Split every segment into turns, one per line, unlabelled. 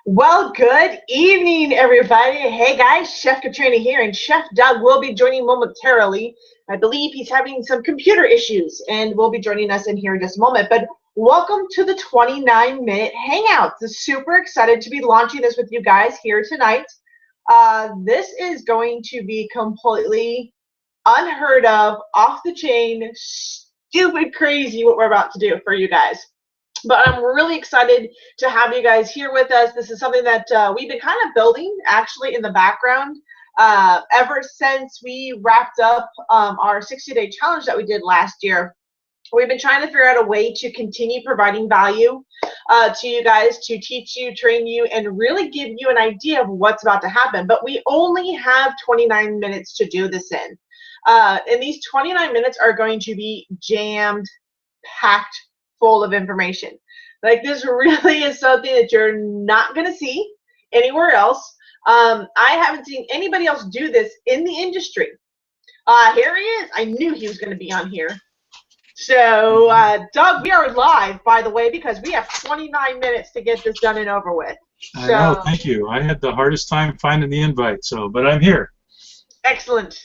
Well, good evening, everybody. Hey, guys, Chef Katrina here, and Chef Doug will be joining momentarily. I believe he's having some computer issues, and will be joining us in here in just a moment. But welcome to the 29-minute Hangout. I'm super excited to be launching this with you guys here tonight. This is going to be completely unheard of, off the chain, stupid crazy what we're about to do for you guys. But I'm really excited to have you guys here with us. This is something that we've been kind of building actually in the background ever since we wrapped up our 60-day challenge that we did last year. We've been trying to figure out a way to continue providing value to you guys, to teach you, train you, and really give you an idea of what's about to happen. But we only have 29 minutes to do this in. And these 29 minutes are going to be jammed, packed full of information. Like, this really is something that you're not going to see anywhere else. I haven't seen anybody else do this in the industry. Here he is. I knew he was going to be on here. So, Doug, we are live, by the way, because we have 29 minutes to get this done and over with.
I know, thank you. I had the hardest time finding the invite, but I'm here.
Excellent.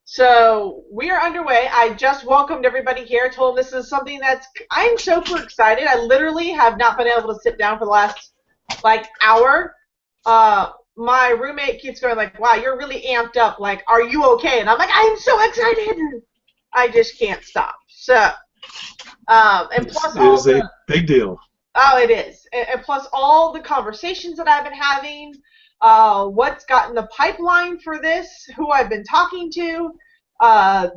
So we are underway. I just welcomed everybody here. Told them this is something I'm super excited. I literally have not been able to sit down for the last hour. My roommate keeps going like, "Wow, you're really amped up. Like, are you okay?" And I'm like, "I'm so excited. I just can't stop." So, and plus
it is a big deal.
Oh, it is. And plus all the conversations that I've been having. What's gotten the pipeline for this, who I've been talking to.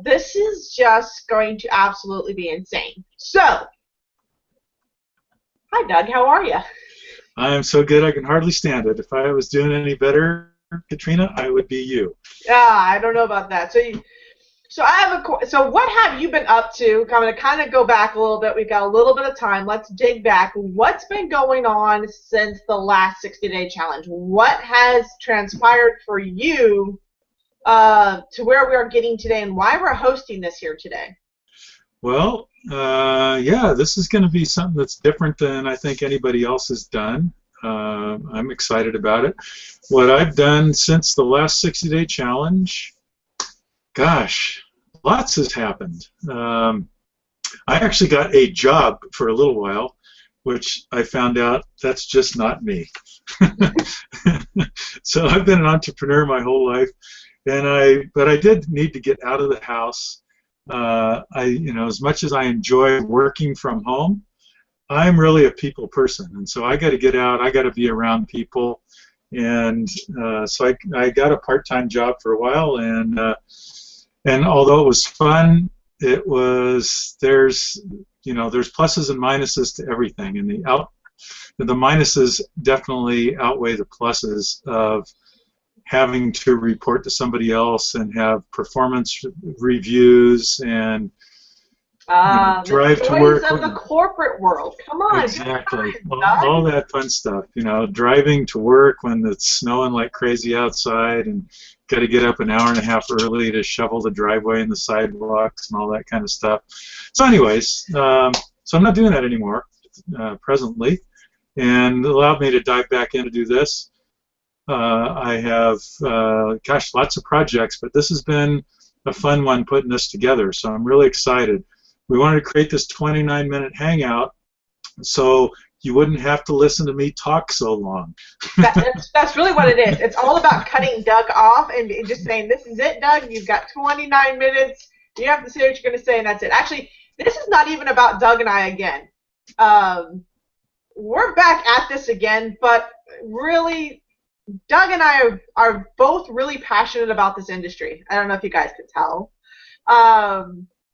This is just going to absolutely be insane. So, hi Doug, how are you?
I am so good I can hardly stand it. If I was doing any better, Katrina, I would be you.
I don't know about that. So I have so what have you been up to? I'm going to kind of go back a little bit. We've got a little bit of time. Let's dig back. What's been going on since the last 60-day challenge? What has transpired for you to where we are getting today, and why we're hosting this here today?
Well, yeah, this is going to be something that's different than I think anybody else has done. I'm excited about it. What I've done since the last 60-day challenge, gosh, lots has happened. I actually got a job for a little while, which I found out that's just not me. So I've been an entrepreneur my whole life, but I did need to get out of the house. As much as I enjoy working from home, I'm really a people person, and so I got to get out. I got to be around people, and so I got a part-time job for a while, and although it was fun, there's pluses and minuses to everything, and the minuses definitely outweigh the pluses of having to report to somebody else and have performance reviews and drive to work.
Of the corporate world. Come on.
Exactly. All that fun stuff. Driving to work when it's snowing like crazy outside and got to get up an hour and a half early to shovel the driveway and the sidewalks and all that kind of stuff. So anyways, so I'm not doing that anymore presently, and it allowed me to dive back in to do this. I have, lots of projects, but this has been a fun one putting this together, so I'm really excited. We wanted to create this 29-minute hangout so you wouldn't have to listen to me talk so long.
That's really what it is. It's all about cutting Doug off and just saying, this is it, Doug. You've got 29 minutes. You have to say what you're going to say, and that's it. Actually, this is not even about Doug and I again. We're back at this again, but really, Doug and I are both really passionate about this industry. I don't know if you guys could tell.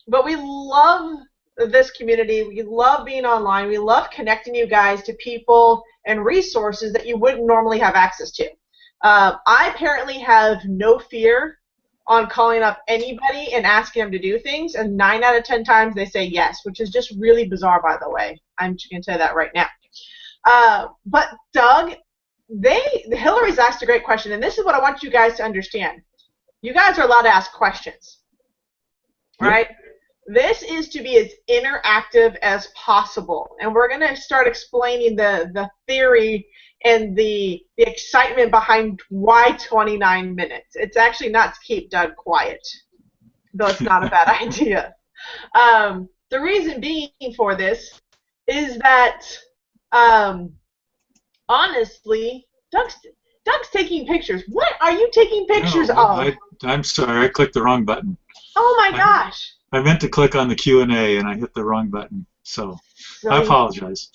But we love this community. We love being online. We love connecting you guys to people and resources that you wouldn't normally have access to. I apparently have no fear on calling up anybody and asking them to do things, and 9 out of 10 times they say yes, which is just really bizarre, by the way. I'm just going to tell you that right now. But Doug, Hillary's asked a great question, and this is what I want you guys to understand. You guys are allowed to ask questions, right? This is to be as interactive as possible, and we're going to start explaining the theory and the excitement behind why 29 minutes. It's actually not to keep Doug quiet, though it's not a bad idea. The reason being for this is that, honestly, Doug's taking pictures. What are you taking pictures of?
I'm sorry, I clicked the wrong button.
Oh my gosh.
I meant to click on the Q&A and I hit the wrong button, so I apologize.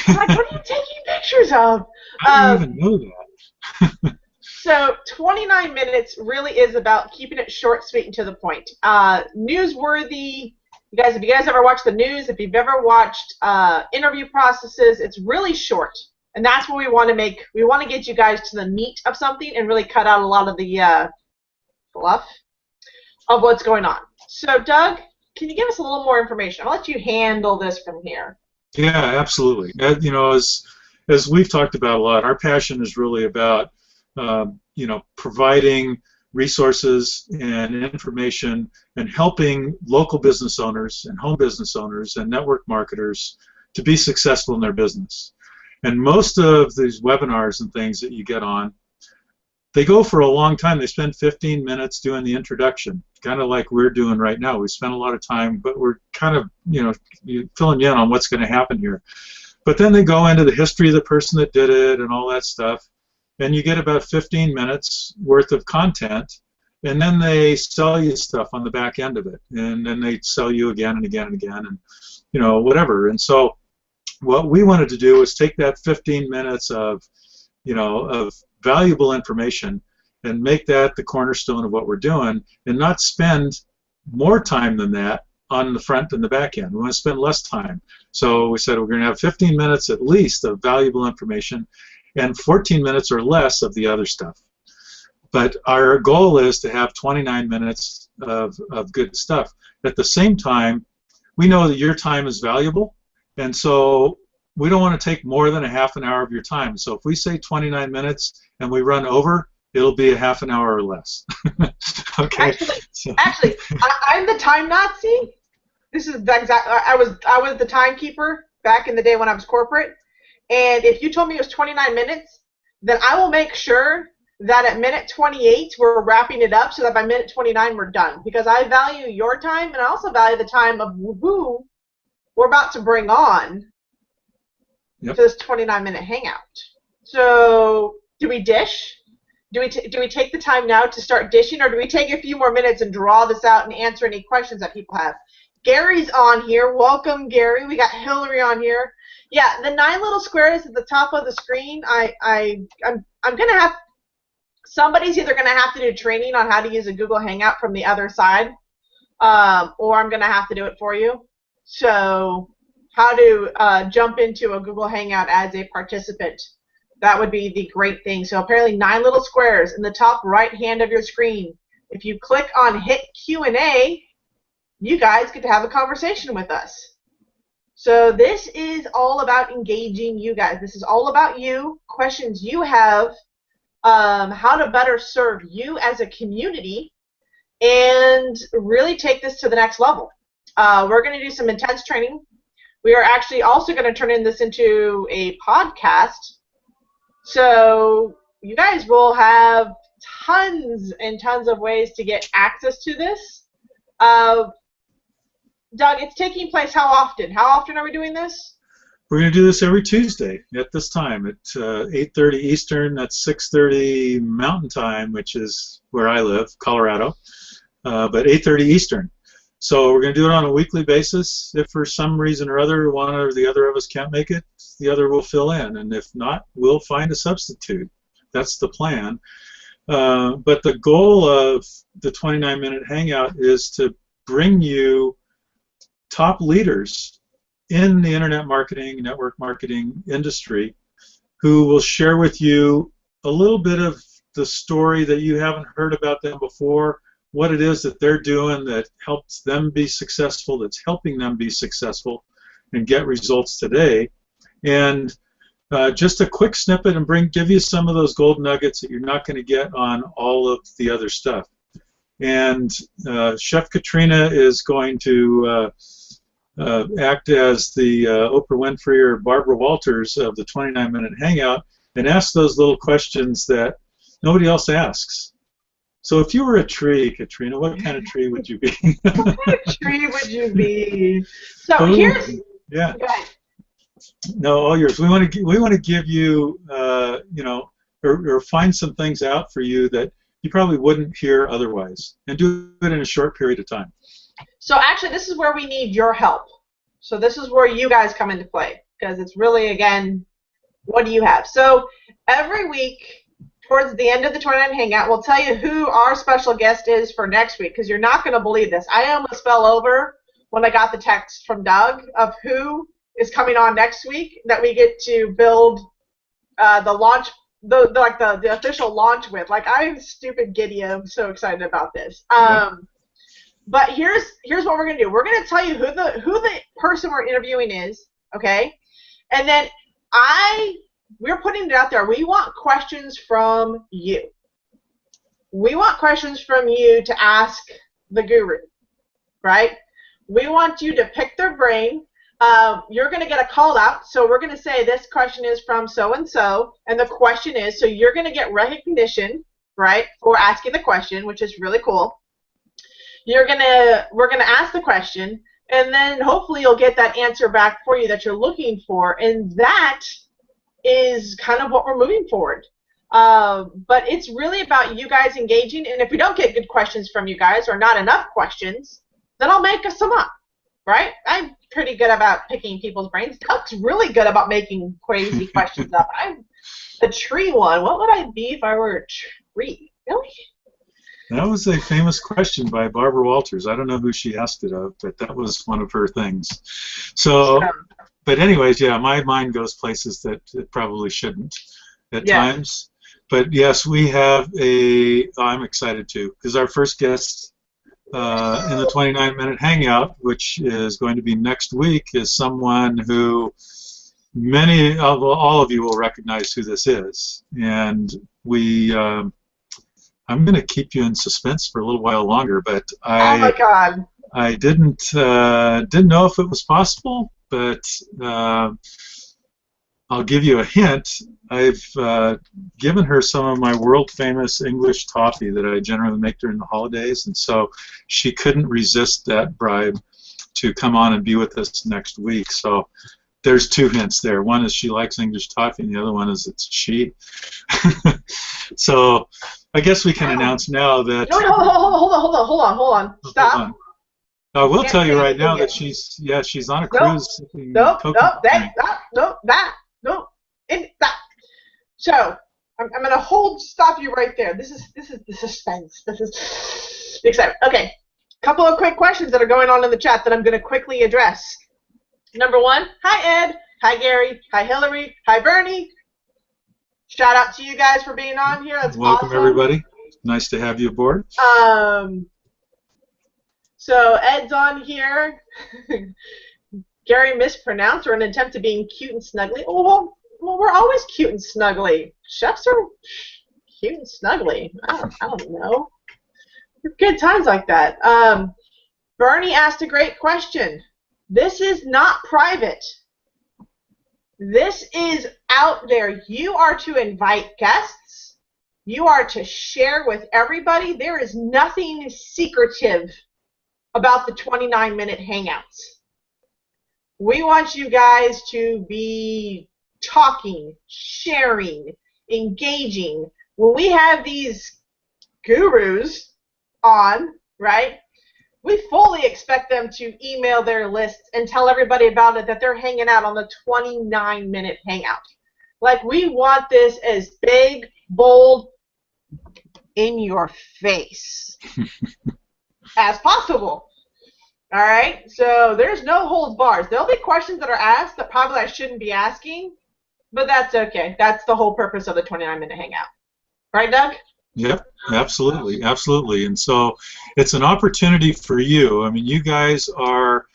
Like, what are you taking pictures of?
I didn't even know that.
So 29 minutes really is about keeping it short, sweet, and to the point. Newsworthy. If you guys ever watched the news, if you've ever watched interview processes, it's really short. And that's what we want to make. We want to get you guys to the meat of something and really cut out a lot of the fluff of what's going on. So, Doug, can you give us a little more information? I'll let you handle this from here.
Yeah, absolutely. You know, as we've talked about a lot, our passion is really about you know, providing resources and information and helping local business owners and home business owners and network marketers to be successful in their business. And most of these webinars and things that you get on, they go for a long time. They spend 15 minutes doing the introduction, kind of like we're doing right now. We spend a lot of time, but we're kind of, you know, filling you in on what's going to happen here. But then they go into the history of the person that did it and all that stuff, and you get about 15 minutes worth of content, and then they sell you stuff on the back end of it, and then they sell you again and again and again, and, you know, whatever. And so what we wanted to do was take that 15 minutes of, you know, of valuable information and make that the cornerstone of what we're doing, and not spend more time than that on the front and the back end. We want to spend less time. So we said we're going to have 15 minutes at least of valuable information and 14 minutes or less of the other stuff. But our goal is to have 29 minutes of good stuff. At the same time, we know that your time is valuable, and so we don't want to take more than a half an hour of your time. So if we say 29 minutes and we run over, it'll be a half an hour or less. Okay.
Actually, I'm the time Nazi. This is the exact. I was the timekeeper back in the day when I was corporate. And if you told me it was 29 minutes, then I will make sure that at minute 28 we're wrapping it up, so that by minute 29 we're done. Because I value your time, and I also value the time of who we're about to bring on. Yep. For this 29-minute hangout. So, do we dish? Do we take the time now to start dishing, or do we take a few more minutes and draw this out and answer any questions that people have? Gary's on here. Welcome, Gary. We got Hillary on here. Yeah, the 9 little squares at the top of the screen. I'm gonna have, somebody's either gonna have to do training on how to use a Google Hangout from the other side, or I'm gonna have to do it for you. So, how to jump into a Google Hangout as a participant. That would be the great thing. So apparently 9 little squares in the top right hand of your screen. If you click on hit Q&A, you guys get to have a conversation with us. So this is all about engaging you guys. This is all about you, questions you have, how to better serve you as a community, and really take this to the next level. We're going to do some intense training. We are actually also going to turn this into a podcast. So you guys will have tons and tons of ways to get access to this. Doug, it's taking place how often? How often are we doing this?
We're going to do this every Tuesday at this time at 8:30 Eastern. That's 6:30 Mountain Time, which is where I live, Colorado, but 8:30 Eastern. So we're going to do it on a weekly basis. If for some reason or other one or the other of us can't make it, the other will fill in. And if not, we'll find a substitute. That's the plan. But the goal of the 29-minute hangout is to bring you top leaders in the internet marketing, network marketing industry who will share with you a little bit of the story that you haven't heard about them before, what it is that they're doing that helps them be successful, that's helping them be successful and get results today. And just a quick snippet and give you some of those gold nuggets that you're not going to get on all of the other stuff. And Chef Katrina is going to act as the Oprah Winfrey or Barbara Walters of the 29-minute Hangout and ask those little questions that nobody else asks. So if you were a tree, Katrina, what kind of tree would you be?
What kind of tree would you be? So here's...
Yeah.
Go ahead.
No, all yours. We want to give you, you know, or find some things out for you that you probably wouldn't hear otherwise, and do it in a short period of time.
So actually, this is where we need your help. So this is where you guys come into play, because it's really, again, what do you have? So every week, towards the end of the 29 Hangout, we'll tell you who our special guest is for next week, because you're not going to believe this. I almost fell over when I got the text from Doug of who is coming on next week that we get to build the launch, the official launch with. Like, I'm stupid giddy. I'm so excited about this. But here's what we're gonna do. We're gonna tell you who the person we're interviewing is, okay? And then we're putting it out there. We want questions from you. We want questions from you to ask the guru, right? We want you to pick their brain. You're going to get a call out, so we're going to say this question is from so-and-so, and the question is, so you're going to get recognition, right, for asking the question, which is really cool. We're going to ask the question, and then hopefully you'll get that answer back for you that you're looking for, and that is kind of what we're moving forward. But it's really about you guys engaging, and if we don't get good questions from you guys, or not enough questions, then I'll make some up, right? I'm pretty good about picking people's brains. Doug's really good about making crazy questions up. I'm the tree one. What would I be if I were a tree? Really?
That was a famous question by Barbara Walters. I don't know who she asked it of, but that was one of her things. So, but anyways, yeah, my mind goes places that it probably shouldn't at times. But yes, we have I'm excited too, because our first guest in the 29-minute Hangout, which is going to be next week, is someone who all of you will recognize who this is. And I'm going to keep you in suspense for a little while longer, but
oh my God.
I didn't know if it was possible, but I'll give you a hint. I've given her some of my world-famous English toffee that I generally make during the holidays, and so she couldn't resist that bribe to come on and be with us next week. So there's two hints there. One is she likes English toffee, and the other one is it's she. So I guess we can announce now that...
No, hold on. Stop.
Hold on. I will tell you right now that she's on a cruise.
Nope. So I'm gonna stop you right there. This is the suspense. This is the excitement. Okay, couple of quick questions that are going on in the chat that I'm gonna quickly address. Number one, hi Ed, hi Gary, hi Hillary, hi Bernie. Shout out to you guys for being on here. That's
welcome
awesome.
Everybody. Nice to have you aboard.
So Ed's on here. Gary mispronounced or an attempt at being cute and snuggly. Oh, well, we're always cute and snuggly. Chefs are cute and snuggly. I don't know. Good times like that. Bernie asked a great question. This is not private. This is out there. You are to invite guests. You are to share with everybody. There is nothing secretive about the 29-minute Hangouts. We want you guys to be talking, sharing, engaging. When we have these gurus on, right, we fully expect them to email their lists and tell everybody about it, that they're hanging out on the 29-minute Hangout. Like, we want this as big, bold, in your face as possible. All right? So there's no holds bars. There'll be questions that are asked that probably I shouldn't be asking, but that's okay. That's the whole purpose of the 29-minute Hangout. Right, Doug?
Yep, absolutely, absolutely. And so it's an opportunity for you. I mean, you guys are,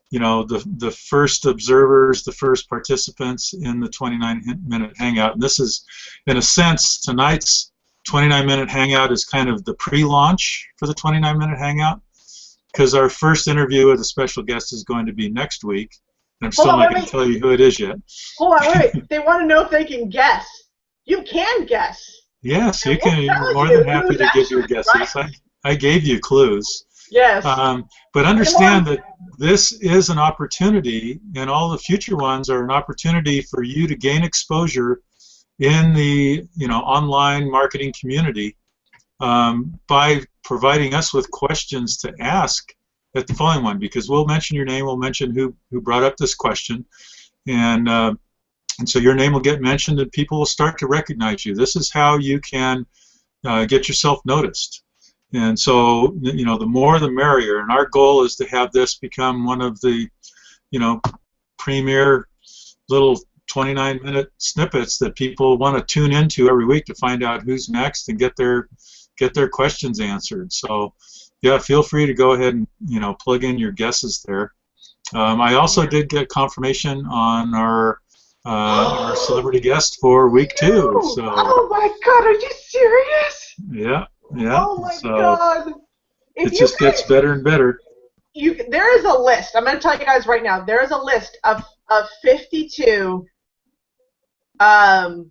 you know, the first observers, the first participants in the 29-minute Hangout. And this is, in a sense, tonight's 29-minute Hangout is kind of the pre-launch for the 29-minute Hangout, because our first interview with a special guest is going to be next week, and I'm still not going to tell you who it is yet.
Hold on, wait. They want to know if they can guess. You can guess.
Yes, you can. You're more than happy to give your guesses. Right. I gave you clues.
Yes.
But understand that this is an opportunity, and all the future ones are an opportunity for you to gain exposure in the online marketing community by providing us with questions to ask at the following one, because we'll mention your name, we'll mention who brought up this question, and so your name will get mentioned and people will start to recognize you. This is how you can get yourself noticed. And so, the more the merrier. And our goal is to have this become one of the, premier little 29-minute snippets that people want to tune into every week to find out who's next and get their questions answered. So, yeah, feel free to go ahead and plug in your guesses there. I also did get confirmation on our celebrity guest for week 2. So.
Oh my God, are you serious?
Yeah. Yeah.
Oh my God!
It just gets better and better.
There is a list. I'm going to tell you guys right now. There is a list of 52. And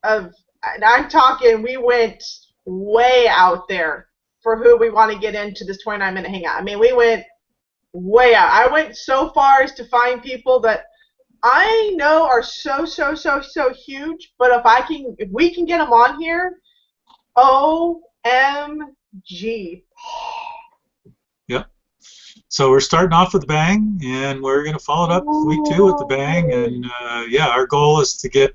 I'm talking. We went way out there for who we want to get into this 29-minute hangout. I mean, we went way out. I went so far as to find people that I know are so huge. But if we can get them on here, OMG.
Yep. So we're starting off with a bang, and we're going to follow it up week 2 with the bang. And yeah, our goal is to get,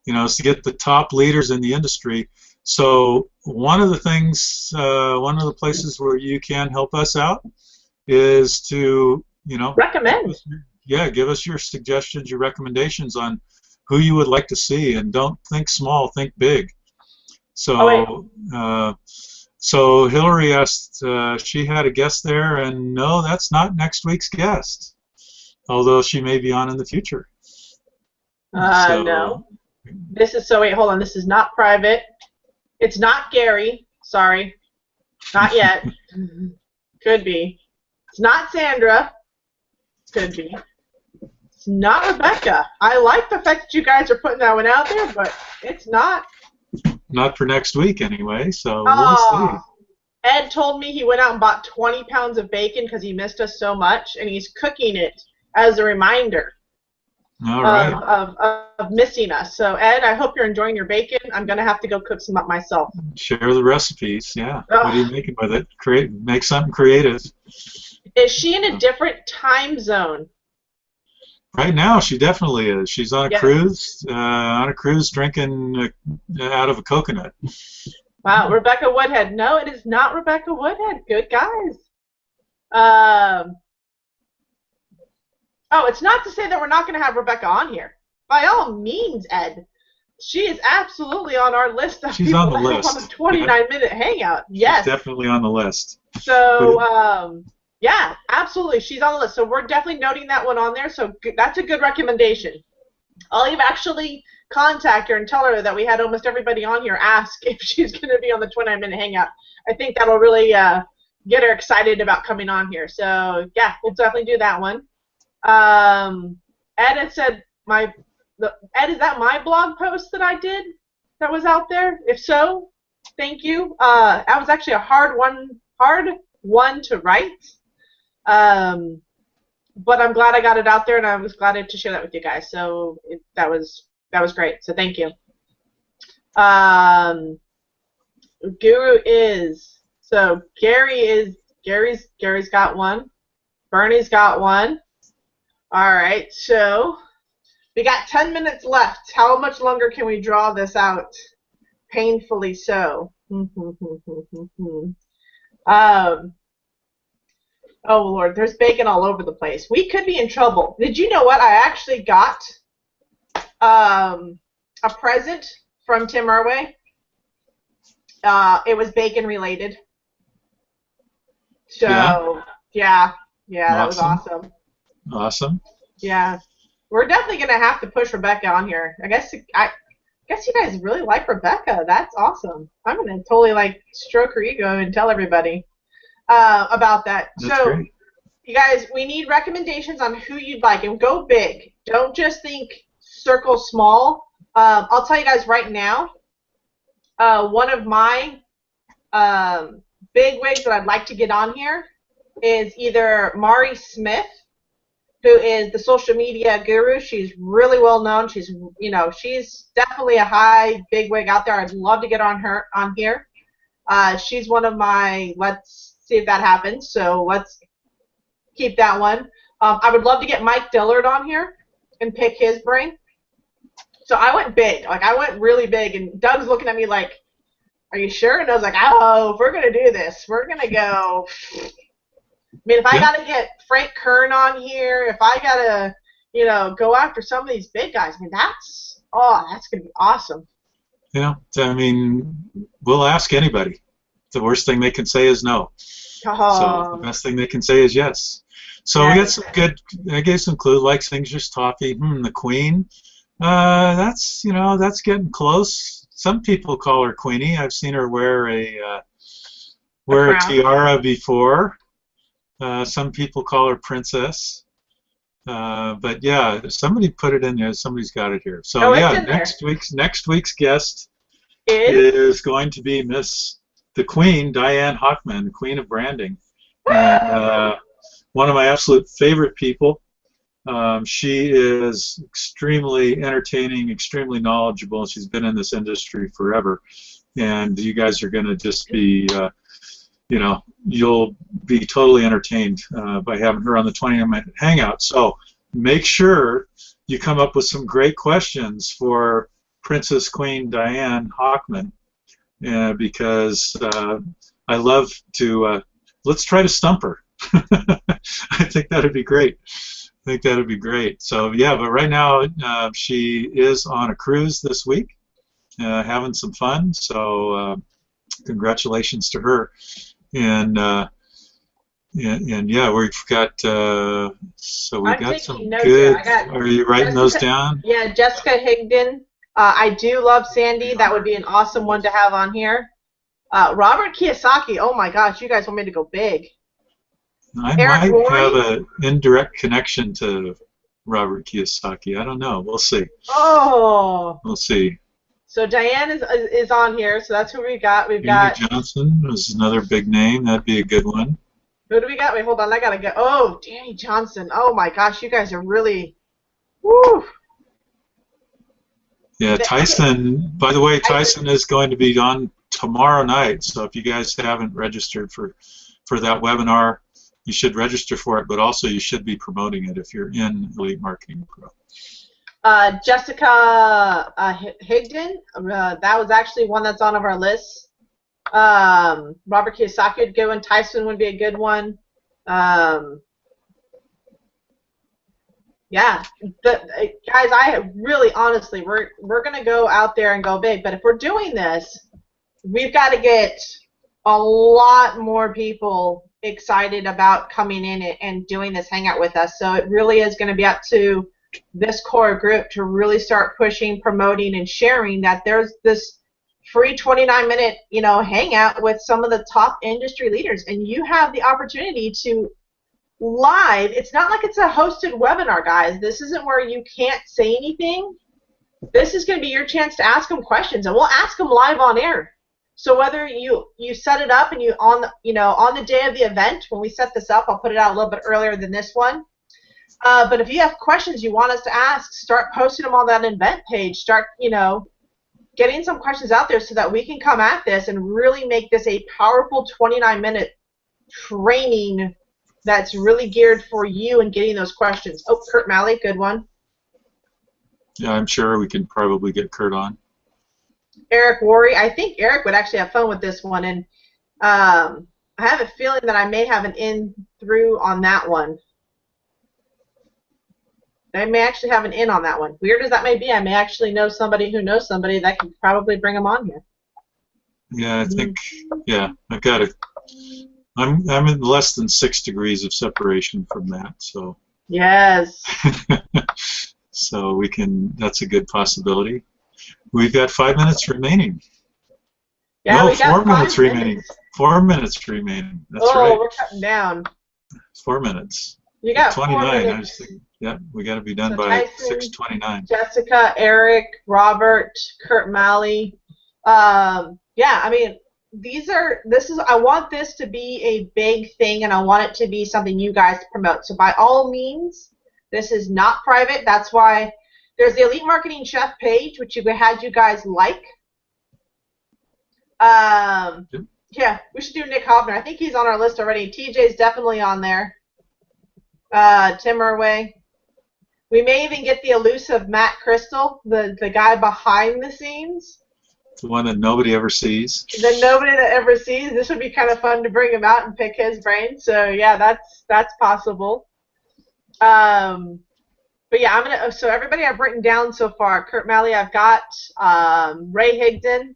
the top leaders in the industry. So one of the things, one of the places where you can help us out is to,
recommend.
Give us your suggestions, your recommendations on who you would like to see, and don't think small, think big. So, so Hillary asked, she had a guest there, and no, that's not next week's guest, although she may be on in the future.
No. This is, wait, hold on, this is not private. It's not Gary, sorry. Not yet. Could be. It's not Sandra. Could be. It's not Rebecca. I like the fact that you guys are putting that one out there, but it's not.
Not for next week, anyway, so we'll see.
Ed told me he went out and bought 20 pounds of bacon because he missed us so much, and he's cooking it as a reminder of missing us. So, Ed, I hope you're enjoying your bacon. I'm going to have to go cook some up myself.
Share the recipes, yeah. What are you making with it? Make something creative.
Is she in a different time zone?
Right now, she definitely is. She's on a cruise, drinking out of a coconut.
Wow, Rebecca Woodhead. No, it is not Rebecca Woodhead. Good guys. Oh, it's not to say that we're not going to have Rebecca on here. By all means, Ed. She is absolutely on our list of
She's
people
on the list.
On a 29-minute hangout. Yes.
She's definitely on the list.
So, yeah, absolutely. She's on the list. So we're definitely noting that one on there. So that's a good recommendation. I'll even actually contact her and tell her that we had almost everybody on here ask if she's going to be on the 29-minute hangout. I think that'll really get her excited about coming on here. So, yeah, we'll definitely do that one. Ed had said, Ed, is that my blog post that I did that was out there? If so, thank you. That was actually a hard one to write. But I'm glad I got it out there, and I was glad to share that with you guys. So that was great. So thank you. Guru is so Gary's got one. Bernie's got one. All right. So we got 10 minutes left. How much longer can we draw this out? Painfully so. Oh, Lord, there's bacon all over the place. We could be in trouble. Did you know what? I actually got a present from Tim Irway. It was bacon related. So, yeah, that was awesome.
Awesome.
Yeah. We're definitely going to have to push Rebecca on here. I guess guess you guys really like Rebecca. That's awesome. I'm gonna totally like stroke her ego and tell everybody about that.
That's
So,
great.
you guys, we need recommendations on who you'd like, and go big. Don't just think circle small. I'll tell you guys right now. One of my big wigs that I'd like to get on here is either Mari Smith, who is the social media guru. She's really well known. She's, she's definitely a high big wig out there. I'd love to get on here. She's one of my, let's see if that happens. So let's keep that one. I would love to get Mike Dillard on here and pick his brain. So I went big. Like, I went really big, and Doug's looking at me like, are you sure? And I was like, oh, if we're going to do this, we're going to go. I mean, if I got to get Frank Kern on here, if I got to, go after some of these big guys, I mean, that's going to be awesome.
Yeah, I mean, we'll ask anybody. The worst thing they can say is no. So the best thing they can say is yes. So we got some good, I gave some clues, like things just toffee. The Queen, that's getting close. Some people call her Queenie. I've seen her wear a tiara before. Some people call her Princess. But yeah, somebody put it in there. Somebody's got it here. So next week's guest is going to be the Queen, Diane Hochman, the Queen of Branding, and one of my absolute favorite people. She is extremely entertaining, extremely knowledgeable. She's been in this industry forever, and you guys are going to just be, you'll be totally entertained by having her on the 20-minute Hangout. So make sure you come up with some great questions for Princess Queen Diane Hochman, because I love to, let's try to stump her. I think that would be great. So yeah, but right now she is on a cruise this week, having some fun. So congratulations to her. And yeah, we've got so we got some good. Are you writing those down?
Yeah, Jessica Higdon. I do love Sandy. That would be an awesome one to have on here. Robert Kiyosaki. Oh my gosh, you guys want me to go big?
I might have an indirect connection to Robert Kiyosaki. I don't know. We'll see.
Oh.
We'll see.
So Diane is on here. So that's who we got. We've
got Johnson is another big name. That'd be a good one.
Who do we got? Wait, hold on. I gotta get. Oh, Danny Johnson. Oh my gosh, you guys are really. Woo.
Yeah, Tyson. By the way, Tyson is going to be on tomorrow night. So if you guys haven't registered for that webinar, you should register for it, but also you should be promoting it if you're in Elite Marketing Pro.
Jessica Higdon, that was actually one that's on our list. Robert Kiyosaki would go, and Tyson would be a good one. Yeah, guys, I really, honestly, we're going to go out there and go big, but if we're doing this, we've got to get a lot more people excited about coming in and doing this Hangout with us. So it really is going to be up to this core group to really start pushing, promoting, and sharing that there's this free 29-minute, Hangout with some of the top industry leaders, and you have the opportunity to live. It's not like it's a hosted webinar, guys. This isn't where you can't say anything. This is going to be your chance to ask them questions, and we'll ask them live on air. So whether you set it up and on the day of the event, when we set this up, I'll put it out a little bit earlier than this one. But if you have questions you want us to ask, start posting them on that event page. Start, getting some questions out there so that we can come at this and really make this a powerful 29-minute training that's really geared for you and getting those questions. Oh, Kurt Malley, good one.
Yeah, I'm sure we can probably get Kurt on.
Eric Worry. I think Eric would actually have fun with this one, and I have a feeling that I may have an in-through on that one. I may actually have an in on that one. Weird as that may be, I may actually know somebody who knows somebody that can probably bring them on here.
Yeah, I think, I've got it. I'm in less than 6 degrees of separation from that, so.
Yes.
So that's a good possibility. We've got 5 minutes remaining.
Yeah,
no,
we got
4 minutes
5
remaining.
minutes.
4 minutes remaining. That's
oh,
right.
we're cutting down.
4 minutes.
You got
29.
4
I
minutes.
was thinking, yeah, we got to be done
So
by
Tyson,
6:29.
Jessica, Eric, Robert, Kurt Malley. Yeah, I mean, I want this to be a big thing, and I want it to be something you guys promote. So by all means, this is not private. That's why there's the Elite Marketing Chef page, which we had you guys like. Yeah, we should do Nick Hofner. I think he's on our list already. TJ's definitely on there. Tim Irway. We may even get the elusive Matt Crystal, the guy behind the scenes.
The one that nobody ever sees.
That nobody that ever sees. This would be kind of fun to bring him out and pick his brain. So yeah, that's possible. But yeah, so everybody I've written down so far. Kurt Malley, I've got Ray Higdon.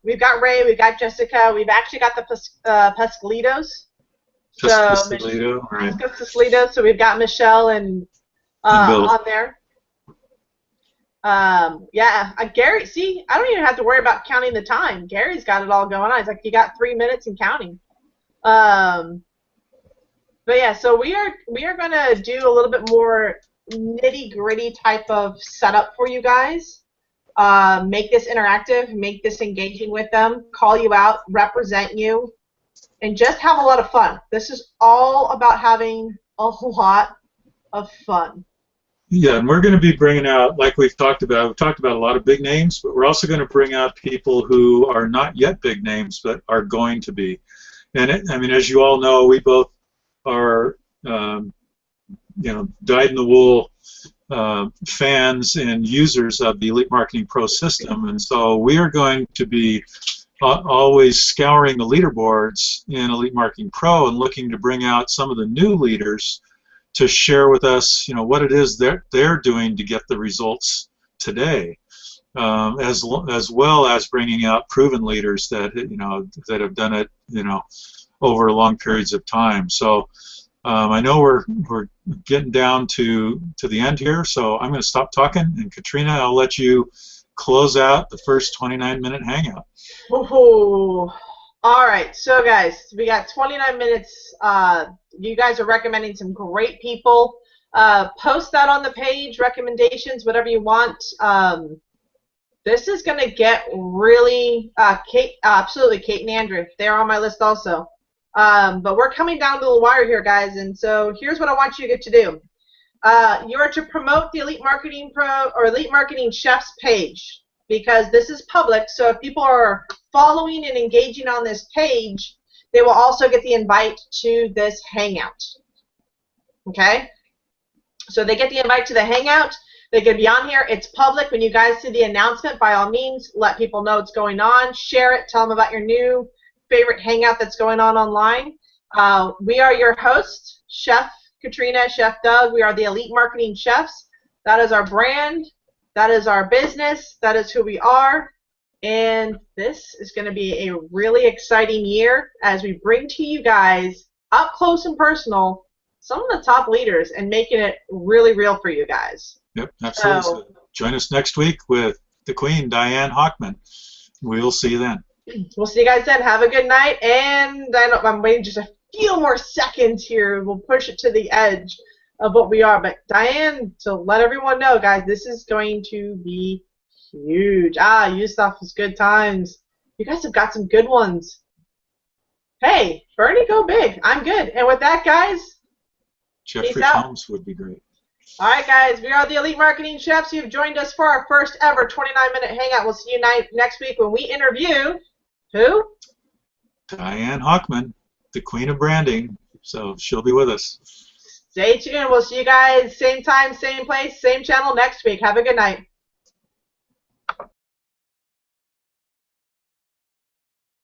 We've got Ray, we've got Jessica, we've actually got the Pascalitos.
Pascalito, right.
Pascalito, so we've got Michelle and on there. Yeah, Gary, see, I don't even have to worry about counting the time. Gary's got it all going on. He's like, you got 3 minutes and counting. But yeah, so we are going to do a little bit more nitty-gritty type of setup for you guys. Make this interactive, make this engaging with them, call you out, represent you, and just have a lot of fun. This is all about having a lot of fun.
Yeah, and we're going to be bringing out, like we've talked about a lot of big names, but we're also going to bring out people who are not yet big names, but are going to be. And I mean, as you all know, we both are, dyed-in-the-wool fans and users of the Elite Marketing Pro system, and so we are going to be always scouring the leaderboards in Elite Marketing Pro and looking to bring out some of the new leaders to share with us, what it is they're doing to get the results today, as well as bringing out proven leaders that that have done it, over long periods of time. So I know we're getting down to the end here, so I'm going to stop talking, and Katrina, I'll let you close out the first 29-minute hangout.
Oh, all right. So guys, we got 29 minutes. You guys are recommending some great people. Post that on the page, recommendations, whatever you want. This is going to get really absolutely Kate and Andrew. They're on my list also. But we're coming down to the wire here, guys, and so here's what I want you to do. You are to promote the Elite Marketing Pro or Elite Marketing Chefs page, because this is public, so if people are following and engaging on this page, they will also get the invite to this Hangout. Okay? So they get the invite to the Hangout. They can be on here. It's public. When you guys see the announcement, by all means, let people know what's going on. Share it. Tell them about your new favorite Hangout that's going on online. We are your hosts, Chef Katrina, Chef Doug. We are the Elite Marketing Chefs. That is our brand. That is our business. That is who we are. And this is going to be a really exciting year as we bring to you guys, up close and personal, some of the top leaders and making it really real for you guys.
Yep, absolutely. So join us next week with the Queen, Diane Hochman. We'll see you then.
We'll see you guys then. Have a good night. And I'm waiting just a few more seconds here. We'll push it to the edge of what we are. But Diane, to let everyone know, guys, this is going to be huge. Yusuf is good times. You guys have got some good ones. Hey, Bernie, go big. I'm good. And with that, guys,
Jeffrey Combs would be great.
All right, guys, we are the Elite Marketing Chefs. You've joined us for our first ever 29-minute hangout. We'll see you next week when we interview who?
Diane Hochman, the Queen of Branding. So she'll be with us.
Stay tuned. We'll see you guys same time, same place, same channel next week. Have a good night.